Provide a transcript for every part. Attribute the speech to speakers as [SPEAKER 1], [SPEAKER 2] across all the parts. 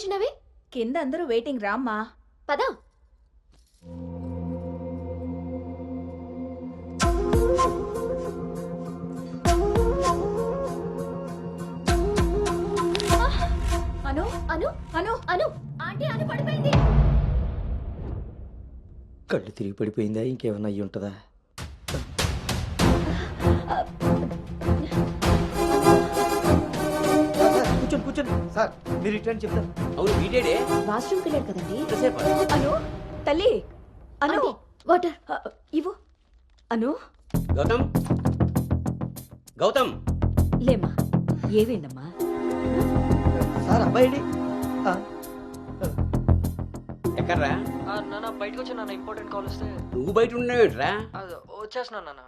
[SPEAKER 1] కూర్చున్నావే?
[SPEAKER 2] కింద అందరూ వెయిటింగ్ రామ్మా.
[SPEAKER 1] పదా.
[SPEAKER 2] అను
[SPEAKER 1] అను
[SPEAKER 2] అను
[SPEAKER 1] అను ఆంటీ అను పడిపోయింది.
[SPEAKER 3] కళ్ళు తిరిగి పడిపోయిందా, ఇంకేమన్నా అయ్యి ఉంటుందా? కూర్చోండి కూర్చోండి సార్, మీరు రిటర్న్ చెప్తాను.
[SPEAKER 4] అవును వీడేడే
[SPEAKER 1] వాష్రూమ్కి వెళ్ళాడు కదండి.
[SPEAKER 2] అను తల్లి అను
[SPEAKER 1] ఆంటీ, వాటర్.
[SPEAKER 2] ఇవ్వు. అను
[SPEAKER 4] గౌతమ్ గౌతమ్
[SPEAKER 2] లేమ్మా. ఏమైందమ్మా?
[SPEAKER 3] సార్ అబ్బాయి
[SPEAKER 4] ఎక్కడ్రా?
[SPEAKER 5] నాన్న బయటకు వచ్చా నాన్న, ఇంపార్టెంట్ కాల్ వస్తే.
[SPEAKER 4] నువ్వు బయట ఉండేవేంట్రా?
[SPEAKER 5] వచ్చేస్తున్నా నాన్న.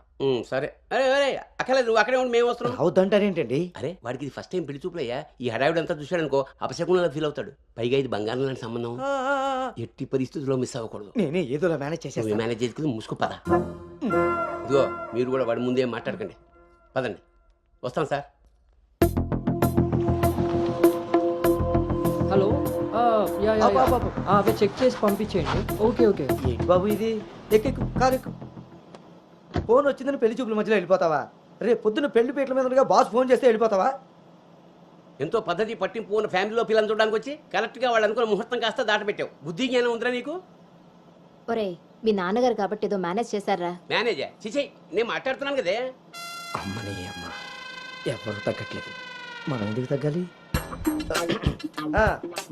[SPEAKER 4] సరే. అరే అరే అక్కర్లేదు, నువ్వు అక్కడే ఉండి మేము వస్తున్నాం.
[SPEAKER 3] రావద్దంటారేంటండి?
[SPEAKER 4] అరే వాడికి ఇది ఫస్ట్ టైం పెళ్లి చూపులయ్యా. ఈ హడావిడి అంతా చూశాడనుకో అపశకునంలా ఫీల్ అవుతాడు. పైగా ఇది బంగారం లాంటి సంబంధం, ఎట్టి పరిస్థితుల్లో మిస్ అవ్వకూడదు.
[SPEAKER 3] నేనే ఏదోలా మేనేజ్
[SPEAKER 4] నువ్వు
[SPEAKER 3] చేసేస్తాను.
[SPEAKER 4] మేనేజ్ చేసుకుని ముసుగు పద. ఇదిగో మీరు కూడా వాడి ముందే మాట్లాడకండి, పదండి. వస్తాం సార్.
[SPEAKER 5] హలో, అవి చెక్ చేసి పంపించేయండి. Okay okay.
[SPEAKER 3] ఏంటి బాబు ఇది? ఎక్కెక్కు, కారు ఎక్కు. ఫోన్ వచ్చిందని పెళ్లి చూపుల మధ్యలో వెళ్ళిపోతావా? రేపు పొద్దున్న పెళ్లి పీటల మీద ఉండగా బాస్ ఫోన్ చేస్తే వెళ్ళిపోతావా?
[SPEAKER 4] ఎంతో పద్ధతి పట్టింపు ఉన్న ఫ్యామిలీలో పిల్లలు చూడడానికి వచ్చి కరెక్ట్గా వాళ్ళు అనుకున్న ముహూర్తం కాస్త దాటపెట్టావు. బుద్ధి జ్ఞానం ఉందిరా నీకు?
[SPEAKER 1] ఒరే, మీ నాన్నగారు కాబట్టి ఏదో మేనేజ్ చేశారా?
[SPEAKER 4] మేనేజా? చిచే, నేను మాట్లాడుతున్నాను కదే.
[SPEAKER 3] అమ్మని అమ్మ, ఎవరు తగ్గట్లేదు, మనం ఎందుకు తగ్గాలి?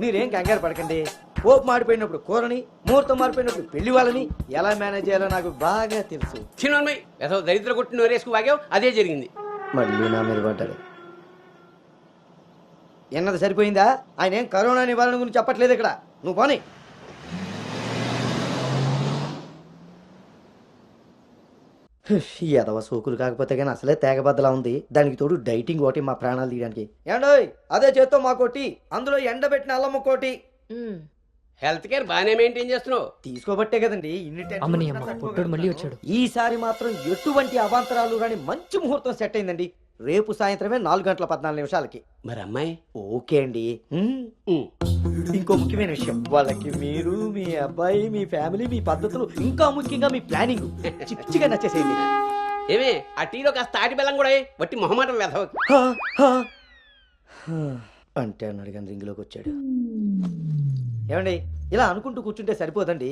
[SPEAKER 3] మీరేం కంగారు పడకండి. పోపు మాడిపోయినప్పుడు కూరని, ముహూర్తం మారిపోయినప్పుడు పెళ్లి వాళ్ళని ఎలా మేనేజ్ చేయాలో నాకు బాగా తెలుసు.
[SPEAKER 4] చిన్నమ్మాయి ఏదో దరిద్ర కొట్టి నోరేసుకు వాగావు, అదే జరిగింది.
[SPEAKER 3] మళ్ళీ నా మీద పడ్డాడు. ఎన్నది సరిపోయిందా? ఆయన ఏం కరోనా నివారణ గురించి చెప్పట్లేదు ఇక్కడ. నువ్వు పోనీ. ఎదవ సోకులు కాకపోతే కానీ అసలే తేగబద్దలా ఉంది. దానికి తోడు డైటింగ్ ఒకటి మా ప్రాణాలు తీయడానికి. ఏండోయ్, అదే చేత్తో మా కోటి, అందులో ఎండబెట్టిన అల్లమ్మ కోటి.
[SPEAKER 4] హెల్త్ కేర్ బాగానే మెయింటైన్ చేస్తున్నావు.
[SPEAKER 3] తీసుకోబట్టే కదండి ఇన్ని
[SPEAKER 5] అమ్మని అమ్మ, పుట్టుడు మళ్ళీ వచ్చాడు.
[SPEAKER 3] ఈసారి మాత్రం ఎటువంటి అవాంతరాలు రాని మంచి ముహూర్తం సెట్ అయిందండి. రేపు సాయంత్రమే 4:14
[SPEAKER 4] మరి అమ్మాయి?
[SPEAKER 3] ఓకే అండి. ఇంకో ముఖ్యమైన విషయం, వాళ్ళకి మీరు, మీ అబ్బాయి, మీ ఫ్యామిలీ, మీ పద్ధతులు, ఇంకా ముఖ్యంగా మీ ప్లానింగ్ చిచ్చిగా నచ్చేసేయండి.
[SPEAKER 4] ఏమే ఆ టీలో కాస్త తాటి బెల్లం కూడా వట్టి మొహమాటం వెధవ.
[SPEAKER 3] అంటే అని అడిగాను, రింగులోకి వచ్చాడు. ఏమండి, ఇలా అనుకుంటూ కూర్చుంటే సరిపోదండి.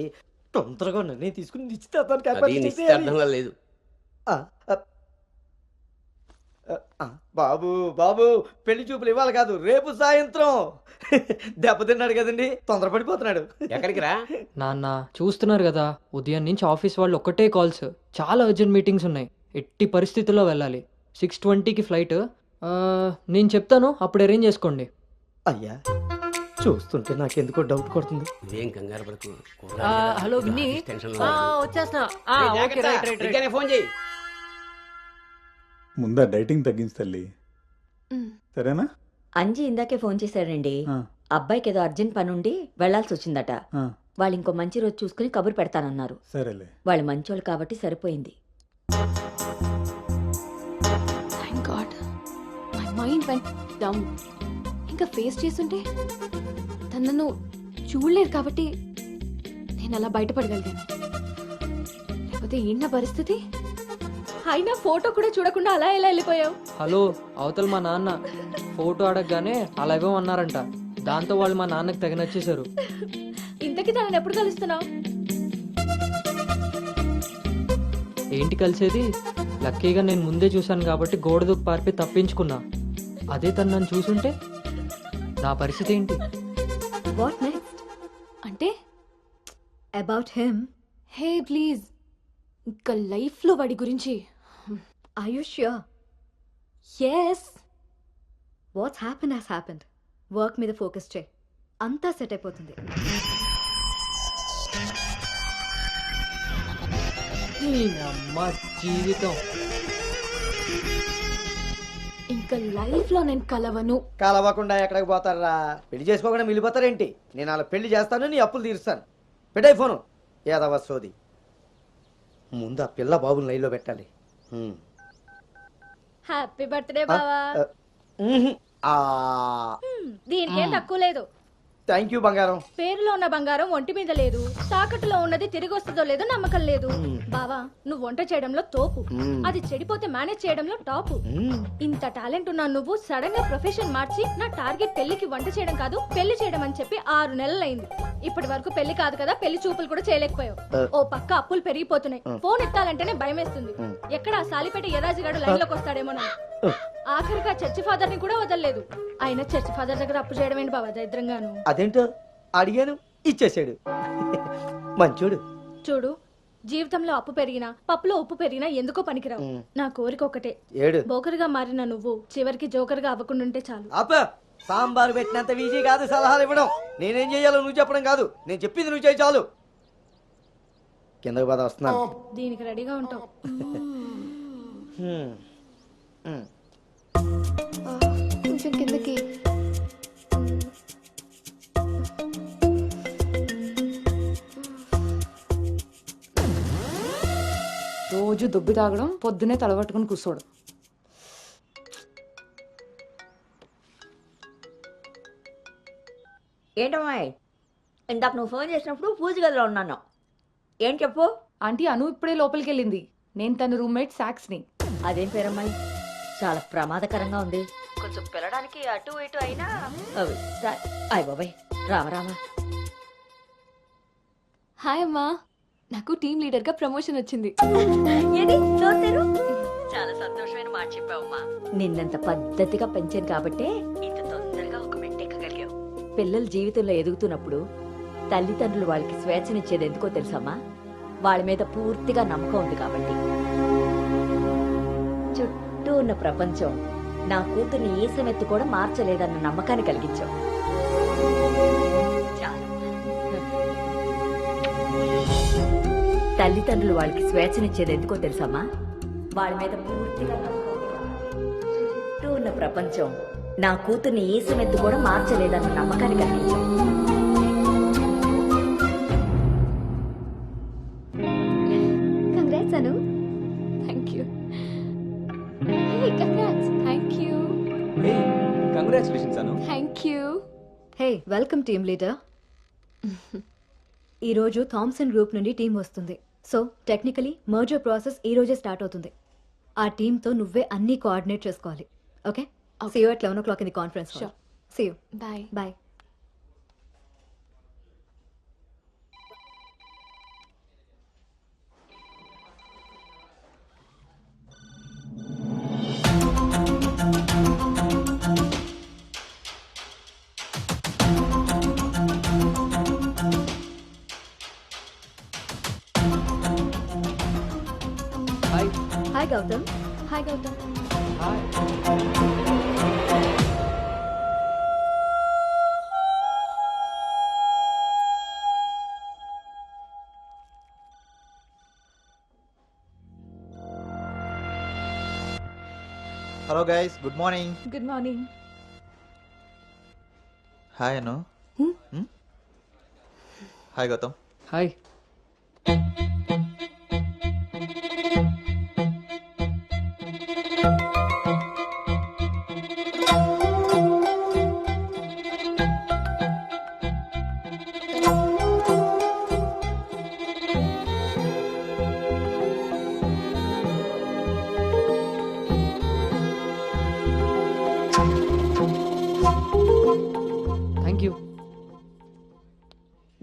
[SPEAKER 3] తొందరగా నిర్ణయం తీసుకుని
[SPEAKER 4] నిశ్చితార్థంలో లేదు.
[SPEAKER 3] బాబు బాబు, పెళ్లి చూపులు ఇవ్వాలి కాదు, రేపు సాయంత్రం. దెబ్బతిన్నాడు కదండి, తొందరపడిపోతున్నాడు.
[SPEAKER 4] ఎక్కడికి రా
[SPEAKER 5] నాన్న, చూస్తున్నారు కదా, ఉదయం నుంచి ఆఫీస్ వాళ్ళు ఒక్కటే కాల్స్. చాలా అర్జెంట్ మీటింగ్స్ ఉన్నాయి, ఎట్టి పరిస్థితుల్లో వెళ్ళాలి. 6:20కి ఫ్లైట్. నేను చెప్తాను, అప్పుడు అరేంజ్ చేసుకోండి.
[SPEAKER 3] అయ్యా, చూస్తుంటే నాకెందుకో డౌట్ కొడుతుంది.
[SPEAKER 4] ఏం కంగారు పడకు.
[SPEAKER 5] హలో విన్నీ, వచ్చేస్తున్నా. Okay, right right right.
[SPEAKER 4] Phone చేయి.
[SPEAKER 6] ముందా డైటింగ్ తగ్గించి తల్లి, సరేనా?
[SPEAKER 2] అంజీ ఇందాకే ఫోన్ చేశాడండి. అబ్బాయికి ఏదో అర్జెంట్ పని ఉండి వెళ్లాల్సి వచ్చిందట. వాళ్ళు ఇంకో మంచి రోజు చూసుకుని కబురు పెడతానన్నారు.
[SPEAKER 6] సరేలే,
[SPEAKER 2] వాళ్ళు మంచోళ్ళు కాబట్టి సరిపోయింది.
[SPEAKER 1] Thank God, my mind vent down. ఇంకా ఫేస్ చేస్తుంటే తనను చూడలేదు కాబట్టి నేను అలా బయటపడగలిగాను. లేకపోతే ఏంటి నా పరిస్థితి? అయినా ఫోటో కూడా చూడకుండా అలా ఎలా వెళ్ళిపోయావు?
[SPEAKER 5] హలో, అవతల మా నాన్న ఫోటో అడగగానే అలా ఇవ్వమన్నారంట. దాంతో వాళ్ళు మా నాన్నకి తెగ నచ్చేశారు.
[SPEAKER 1] ఇంతకీ తనని ఎప్పుడు కలుస్తున్నావు?
[SPEAKER 5] ఏంటి కలిసేది? లక్కీగా నేను ముందే చూశాను కాబట్టి గోడ దూకి పారిపోయి తప్పించుకున్నా. అదే తను నన్ను చూసుంటే నా పరిస్థితి ఏంటి?
[SPEAKER 2] What next?
[SPEAKER 1] అంటే
[SPEAKER 2] అబౌట్ హిమ్.
[SPEAKER 1] హే ప్లీజ్, ఇంకా లైఫ్లో వాడి గురించి.
[SPEAKER 2] Are you sure?
[SPEAKER 1] Yes.
[SPEAKER 2] What's happen has happened. Work మీద ఫోకస్ చేయి, అంతా సెట్ అయిపోతుంది.
[SPEAKER 5] అమ్మ జీవితం.
[SPEAKER 1] ఇంకా లైఫ్లో నేను కలవను.
[SPEAKER 3] కలవకుండా ఎక్కడికి పోతారా? పెళ్లి చేసుకోకుండా మిగిలిపోతారేంటి? నేను అలా పెళ్లి చేస్తాను, నీ అప్పులు తీరుస్తాను. పెట్టాయి ఫోను. ఏదవ సోది. ముందు ఆ పిల్ల బాబుని లైన్లో పెట్టాలి.
[SPEAKER 1] హ్యాపీ బర్త్డే బావా.
[SPEAKER 3] ఆ
[SPEAKER 1] దీనికేం తక్కువ లేదు.
[SPEAKER 3] థ్యాంక్ యూ బంగారం.
[SPEAKER 7] పేరులో ఉన్న బంగారం ఒంటి మీద లేదు, తాకట్టులో ఉన్నది తిరిగి వస్తుందో లేదో నమ్మకం లేదు. బావా నువ్వు వంట చేయడంలో తోపు, అది చెడిపోతే మేనేజ్ చేయడంలో టాపు. ఇంత టాలెంట్ ఉన్న నువ్వు సడన్ గా ప్రొఫెషన్ మార్చి నా టార్గెట్ పెళ్లికి వంట చేయడం కాదు పెళ్లి చేయడం అని చెప్పి 6 నెలలైంది. ఇప్పటి వరకు పెళ్లి కాదు కదా పెళ్లి చూపులు కూడా చేయలేకపోయావు. ఓ పక్క అప్పులు పెరిగిపోతున్నాయి, ఫోన్ ఎత్తాలంటేనే భయమేస్తుంది. ఎక్కడ ఆ సాలిపేట యరాజిగాడు లైన్ లోకి వస్తాడేమో ఆఖరిగా చర్చి ఫాదర్ ని కూడా వదలలేదు. ఆయన చర్చి ఫాదర్ దగ్గర అప్పు చేయడం ఏంటి బాబా దరిద్రంగాను.
[SPEAKER 3] అదేంటో అడిగాను, ఇచ్చేసాడు. మంచోడు.
[SPEAKER 7] చూడు, జీవితంలో అప్పు పెరిగినా పప్పులో ఉప్పు పెరిగినా ఎందుకో పనికిరావు. నా కోరిక ఒకటే,
[SPEAKER 3] ఏడు
[SPEAKER 7] బోకర్గా మారిన నువ్వు చివరికి జోకర్గా అవ్వకుండుంటే చాలు.
[SPEAKER 3] ఆప. సాంబారు పెట్టినంత ఈజీ కాదు సలహాలు ఇవ్వడం. నేనేం చెయ్యాలో నువ్వు చెప్పడం కాదు, నేను చెప్పింది నువ్వు చేయి చాలు. కిందకు పద, వస్తున్నాను.
[SPEAKER 7] దీనికి రెడీగా ఉంటావు.
[SPEAKER 1] కొంచెం కిందకి.
[SPEAKER 8] రోజు దుబ్బి తాగడం, పొద్దునే తలబట్టుకుని కూర్చోడు.
[SPEAKER 2] ఏంటమ్మాయి, ఇందాక నువ్వు ఫోన్ చేసినప్పుడు పూజ గదిలో ఉన్నాను. ఏం చెప్పు?
[SPEAKER 8] ఆంటీ అను ఇప్పుడే లోపలికి వెళ్ళింది. నేను తన రూమ్మేట్ సాక్స్ని.
[SPEAKER 2] అదేం పేరమ్మాయి, చాలా ప్రమాదకరంగా ఉంది. కొంచెం పిల్లడానికి అటు ఇటు అయినా అయ్ బాబాయ్, రామరామా.
[SPEAKER 1] హాయ్ అమ్మా, నాకు టీమ్ లీడర్ గా ప్రమోషన్ వచ్చింది.
[SPEAKER 2] ఏది చూస్తారు? చాలా సంతోషమైన మాట చెప్పావమ్మా. నిన్నంత పద్ధతిగా పెంచాను కాబట్టే ఇంత తొందరగా ఒక మెట్టెక్కగలిగావు. పిల్లల జీవితంలో ఎదుగుతున్నప్పుడు తల్లిదండ్రులు వాళ్ళకి స్వేచ్ఛనిచ్చేది ఎందుకో తెలుసమ్మా? వాళ్ళ మీద పూర్తిగా నమ్మకం ఉంది కాబట్టి. చుట్టూ ఉన్న ప్రపంచం నా కూతుర్ని ఈసమెత్తు కూడా మార్చలేదన్న నమ్మకాన్ని కలిగించావు. తల్లిదండ్రులు వాళ్ళకి స్వేచ్ఛనిచ్చేది ఎందుకో తెలుసమ్మా? వాళ్ళ మీద పూర్తిగా నమ్మకం ఉంది కాబట్టి. చుట్టూ ఉన్న ప్రపంచం నా కూతుర్ని ఈసమెత్తు కూడా మార్చలేదన్న నమ్మకాన్ని కలిగించావు.
[SPEAKER 1] Congrats Anu. Thank you. Hey congrats. Thank you.
[SPEAKER 9] Congratulations Anu.
[SPEAKER 1] Thank you.
[SPEAKER 10] Hey, welcome team leader. ఈరోజు థామ్సన్ గ్రూప్ నుండి టీం వస్తుంది. సో టెక్నికలీ మర్జర్ ప్రాసెస్ ఈ రోజే స్టార్ట్ అవుతుంది. ఆ టీంతో నువ్వే అన్ని కోఆర్డినేట్ చేసుకోవాలి. Okay, see you at 11 o'clock in the conference hall. See you.
[SPEAKER 1] Bye.
[SPEAKER 10] Bye.
[SPEAKER 5] Hi.
[SPEAKER 10] Hi Gautam.
[SPEAKER 1] Hi Gautam.
[SPEAKER 5] Hi.
[SPEAKER 9] Hello guys, good morning.
[SPEAKER 8] Good morning.
[SPEAKER 9] Hi Anu. Hi Gautam.
[SPEAKER 5] Hi. Thank you.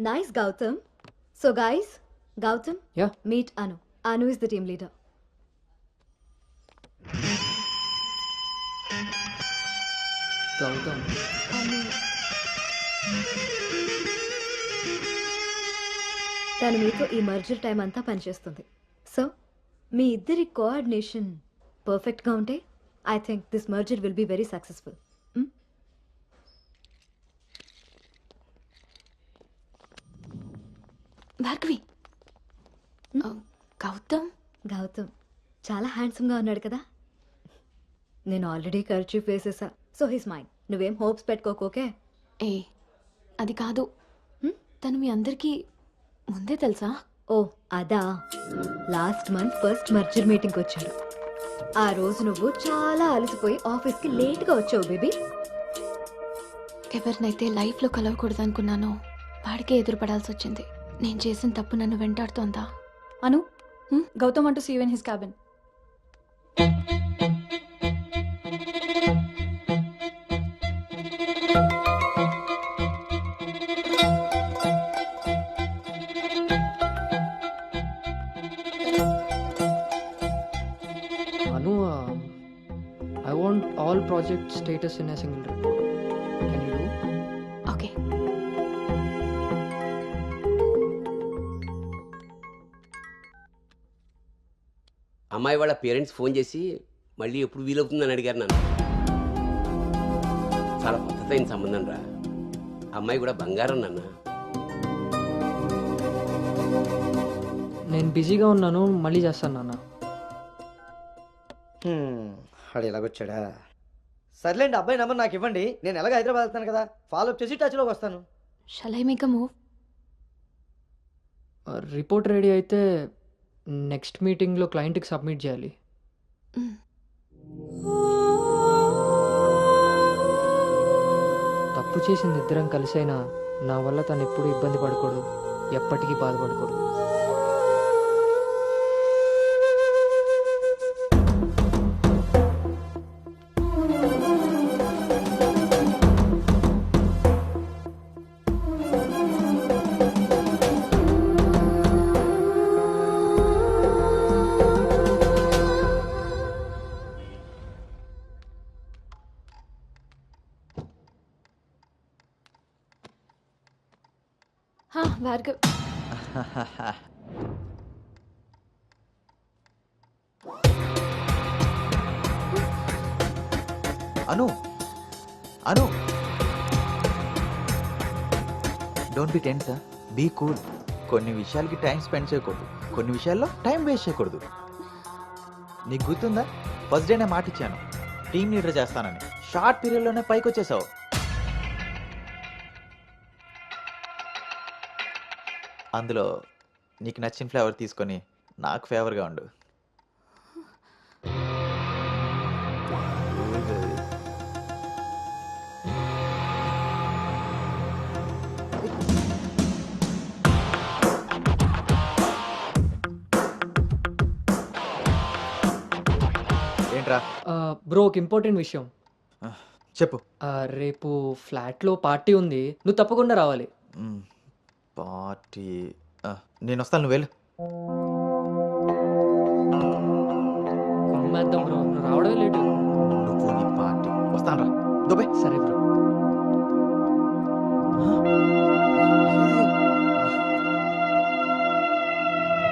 [SPEAKER 10] Nice, Gautam. So guys, Gautam,
[SPEAKER 5] Yeah.
[SPEAKER 10] meet Anu. Anu is the team leader.
[SPEAKER 5] Gautam.
[SPEAKER 10] తను మీతో ఈ merger time అంతా పనిచేస్తుంది. So మీ ఇద్దరి coordination పర్ఫెక్ట్గా ఉంటే I think this merger will be very successful.
[SPEAKER 1] Bhargavi. Gautam.
[SPEAKER 10] Gautam చాలా హ్యాండ్సమ్గా ఉన్నాడు కదా. నేను ఆల్రెడీ కర్చీఫ్ వేసేసా. So his mind. నువ్వేం హోప్స్ పెట్టుకోకోకే.
[SPEAKER 1] ఏ అది కాదు, తను మీ అందరికీ ముందే తెలుసా?
[SPEAKER 10] ఓ అదా, లాస్ట్ మంత్ ఫస్ట్ మర్జర్ మీటింగ్కి వచ్చాడు. ఆ రోజు నువ్వు చాలా అలసిపోయి ఆఫీస్కి లేట్గా వచ్చావు బేబీ.
[SPEAKER 1] ఎవరినైతే లైఫ్లో కలవకూడదు అనుకున్నానో వాడికే ఎదురుపడాల్సి వచ్చింది. నేను చేసిన తప్పు నన్ను వెంటాడుతోందా?
[SPEAKER 8] Anu Gautam want to see you in his cabin.
[SPEAKER 5] Anu, I want all project status in a single report. Can you do?
[SPEAKER 1] Okay.
[SPEAKER 4] అమ్మాయి వాళ్ళ పేరెంట్స్ ఫోన్ చేసి మళ్ళీ ఎప్పుడు వీలవుతుందని అడిగారు నన్ను. చాలా పద్ధతైన సంబంధం రా. అమ్మాయి కూడా బంగారం నాన్న.
[SPEAKER 5] నేను బిజీగా ఉన్నాను, మళ్ళీ చేస్తాను నాన్న.
[SPEAKER 3] వాడు ఎలాగొచ్చాడా? సర్లేండి, అబ్బాయి నెంబర్ నాకు ఇవ్వండి. నేను ఎలాగ హైదరాబాద్ వెళ్తాను కదా, ఫాలో అప్ చేసి టచ్లోకి వస్తాను.
[SPEAKER 1] Shall I make a move?
[SPEAKER 5] Report ready అయితే నెక్స్ట్ మీటింగ్లో క్లయింట్కి సబ్మిట్ చేయాలి. తప్పు చేసింది ఇద్దరం కలిసైనా నా వల్ల తను ఎప్పుడు ఇబ్బంది పడకూడదు, ఎప్పటికీ బాధపడకూడదు.
[SPEAKER 1] Bhargav,
[SPEAKER 9] Anu Anu don't be tense, be cool. కొన్ని విషయాలకి టైం స్పెండ్ చేయకూడదు, కొన్ని విషయాల్లో టైం వేస్ట్ చేయకూడదు. నీకు గుర్తుందా, ఫస్ట్ డే నేను మాట ఇచ్చాను టీమ్ లీడర్ చేస్తానని. షార్ట్ పీరియడ్లోనే పైకి వచ్చేసావు. అందులో నీకు నచ్చిన ఫ్లేవర్ తీసుకొని నాకు ఫేవర్గా ఉండు. ఏంట్రా?
[SPEAKER 5] బ్రో, ఒక ఇంపార్టెంట్ విషయం.
[SPEAKER 9] చెప్పు.
[SPEAKER 5] రేపు ఫ్లాట్లో పార్టీ ఉంది, నువ్వు తప్పకుండా రావాలి.
[SPEAKER 9] పార్టీ? నేను వస్తాను, నువ్వు వెళ్ళు.
[SPEAKER 5] కుమ్మేద్దాం బ్రో, నువ్వు రావడమే